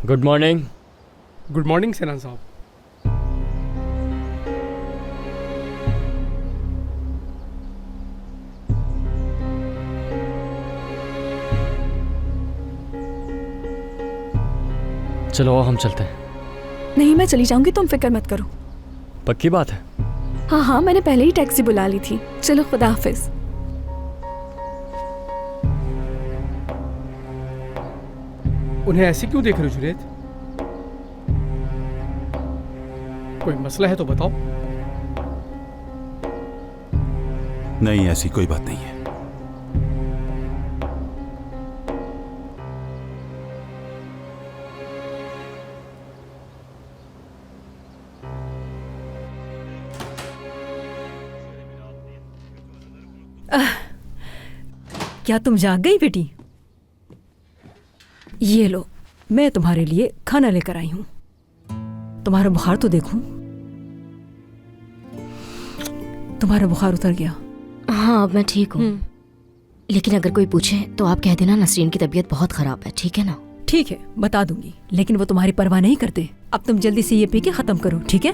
Good morning. Good morning सेनान साहब। चलो हम चलते हैं। नहीं, मैं चली जाऊंगी, तुम फिक्र मत करो। पक्की बात है? हाँ हाँ, मैंने पहले ही टैक्सी बुला ली थी। चलो, खुदा हाफिज। उन्हें ऐसे क्यों देख रहे हो जुनैद? कोई मसला है तो बताओ। नहीं, ऐसी कोई बात नहीं है। क्या तुम जाग गई बेटी? ये लो, मैं तुम्हारे लिए खाना लेकर आई हूं। तुम्हारा बुखार तो देखूं। तुम्हारा बुखार उतर गया? हाँ, अब मैं ठीक हूँ। लेकिन अगर कोई पूछे तो आप कह देना नसरीन की तबीयत बहुत खराब है, ठीक है ना? ठीक है, बता दूंगी, लेकिन वो तुम्हारी परवाह नहीं करते। अब तुम जल्दी से ये पी के खत्म करो, ठीक है?